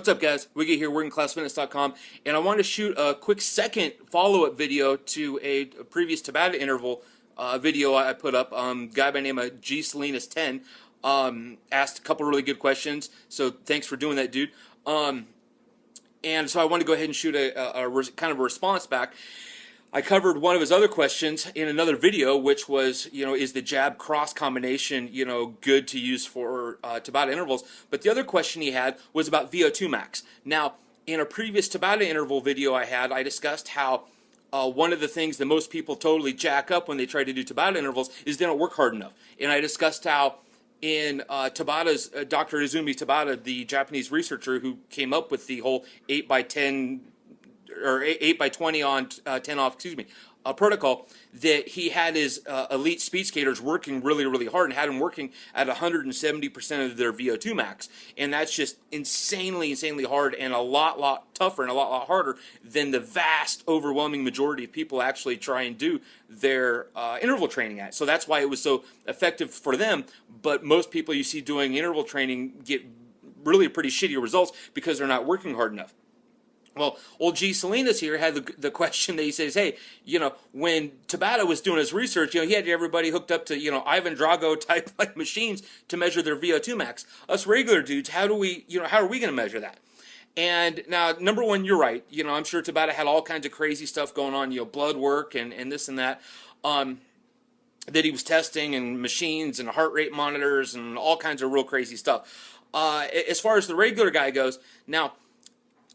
What's up, guys? Wiggy here, workingclassfitness.com, and I want to shoot a quick second follow-up video to a previous Tabata interval video I put up. Guy by the name of G Salinas 10 asked a couple really good questions, so thanks for doing that, dude. And so I want to go ahead and shoot a kind of a response back. I covered one of his other questions in another video, which was, is the jab cross combination, good to use for Tabata intervals? But the other question he had was about VO2 max. Now, in a previous Tabata interval video I discussed how one of the things that most people totally jack up when they try to do Tabata intervals is they don't work hard enough. And I discussed how in Tabata's, Dr. Izumi Tabata, the Japanese researcher who came up with the whole 8x10 or 8x20 on 10 off, protocol, that he had his elite speed skaters working really hard and had them working at 170% of their VO2 max. And that's just insanely hard and a lot tougher and a lot harder than the vast overwhelming majority of people actually try and do their interval training at. So that's why it was so effective for them. But most people you see doing interval training get really pretty shitty results because they're not working hard enough. Well, old G Salinas here had the question that he says, hey, when Tabata was doing his research, he had everybody hooked up to, Ivan Drago type like machines to measure their VO2 max. Us regular dudes, how are we going to measure that? And now, number one, you're right. I'm sure Tabata had all kinds of crazy stuff going on, blood work and this and that, that he was testing, and machines and heart rate monitors and all kinds of real crazy stuff. As far as the regular guy goes, now,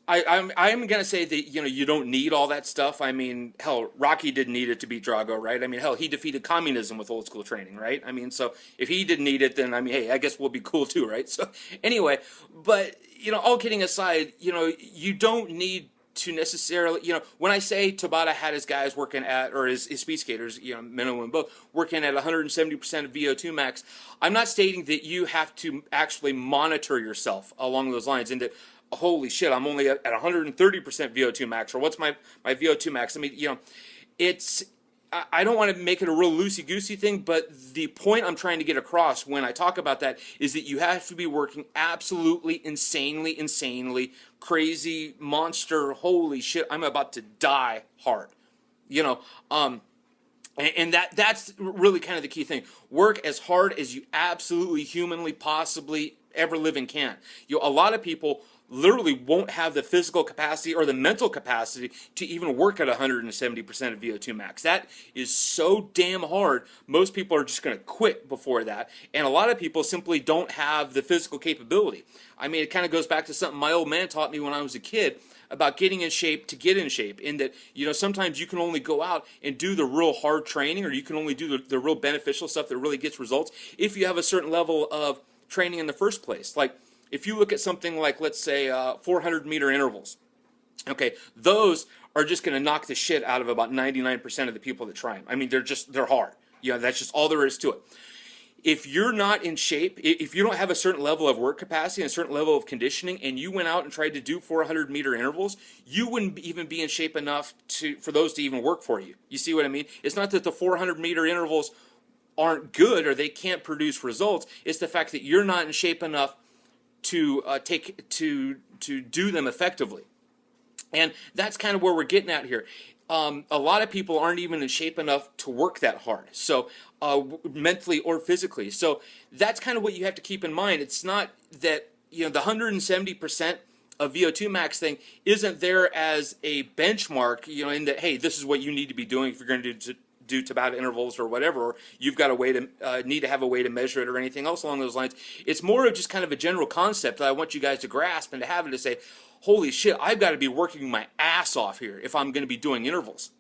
I'm going to say that, you don't need all that stuff. I mean, hell, Rocky didn't need it to beat Drago, right? I mean, hell, he defeated communism with old school training, right? I mean, so if he didn't need it, then, hey, I guess we'll be cool too, right? So anyway, but, all kidding aside, you don't need to necessarily, when I say Tabata had his guys working at, or his speed skaters, minimum and both, working at 170% of VO2 max, I'm not stating that you have to actually monitor yourself along those lines and that, holy shit, I'm only at 130% VO2 max, or what's my VO2 max? I mean, I don't want to make it a real loosey-goosey thing, but the point I'm trying to get across when I talk about that is that you have to be working absolutely insanely crazy, monster, holy shit, I'm about to die hard. And that's really kind of the key thing. Work as hard as you absolutely humanly possibly ever living can. A lot of people literally won't have the physical capacity or the mental capacity to even work at 170% of VO2 max. That is so damn hard. Most people are just going to quit before that. And a lot of people simply don't have the physical capability. I mean, it kind of goes back to something my old man taught me when I was a kid about getting in shape to get in shape, in that, sometimes you can only go out and do the real hard training, or you can only do the real beneficial stuff that really gets results if you have a certain level of training in the first place. Like, if you look at something like, let's say, 400-meter intervals, okay, those are just going to knock the shit out of about 99% of the people that try them. I mean, they're hard. That's just all there is to it. If you're not in shape, if you don't have a certain level of work capacity and a certain level of conditioning, and you went out and tried to do 400-meter intervals, you wouldn't even be in shape enough for those to even work for you. You see what I mean? It's not that the 400-meter intervals aren't good or they can't produce results. It's the fact that you're not in shape enough to do them effectively. And that's kind of where we're getting at here. A lot of people aren't even in shape enough to work that hard, so mentally or physically. So that's kind of what you have to keep in mind. It's not that the 170% of VO2 max thing isn't there as a benchmark, in that, hey, this is what you need to be doing if you're going to do Tabata intervals or whatever, or you've got a way to need to have a way to measure it or anything else along those lines. It's more of just kind of a general concept that I want you guys to grasp and to have, and to say, holy shit, I've got to be working my ass off here if I'm going to be doing intervals,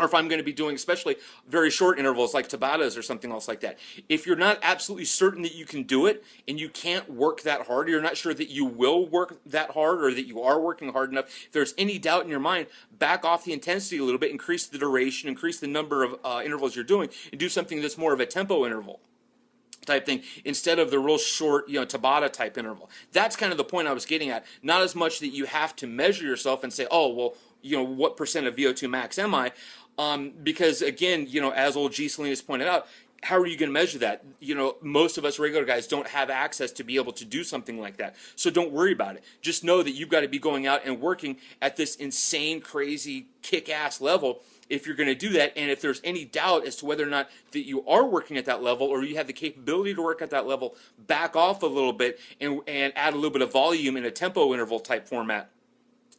or if I'm going to be doing especially very short intervals like Tabatas or something else like that. If you're not absolutely certain that you can do it and you can't work that hard, or you're not sure that you will work that hard or that you are working hard enough, if there's any doubt in your mind, back off the intensity a little bit, increase the duration, increase the number of intervals you're doing, and do something that's more of a tempo interval type thing instead of the real short, Tabata type interval. That's kind of the point I was getting at. Not as much that you have to measure yourself and say, oh, well, what percent of VO2 max am I? Because again, as old G Salinas pointed out, how are you going to measure that? You know, most of us regular guys don't have access to be able to do something like that. So don't worry about it. Just know that you've got to be going out and working at this insane, crazy, kick-ass level if you're going to do that. And if there's any doubt as to whether or not that you are working at that level or you have the capability to work at that level, back off a little bit and add a little bit of volume in a tempo interval type format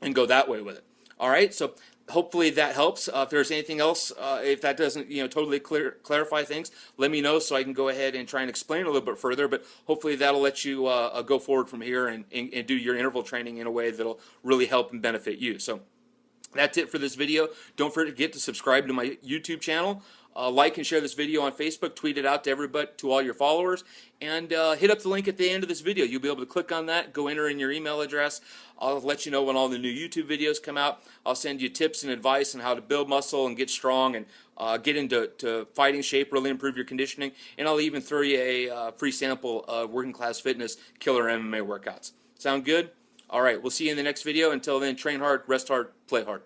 and go that way with it. All right, so hopefully that helps. If there's anything else, if that doesn't totally clarify things, let me know so I can go ahead and try and explain a little bit further. But hopefully that'll let you go forward from here and do your interval training in a way that'll really help and benefit you. So that's it for this video. Don't forget to subscribe to my YouTube channel. Like and share this video on Facebook, tweet it out to everybody, to all your followers, and hit up the link at the end of this video. You'll be able to click on that, go enter in your email address. I'll let you know when all the new YouTube videos come out. I'll send you tips and advice on how to build muscle and get strong and get into fighting shape, really improve your conditioning, and I'll even throw you a free sample of Working Class Fitness Killer MMA workouts. Sound good? All right, we'll see you in the next video. Until then, train hard, rest hard, play hard.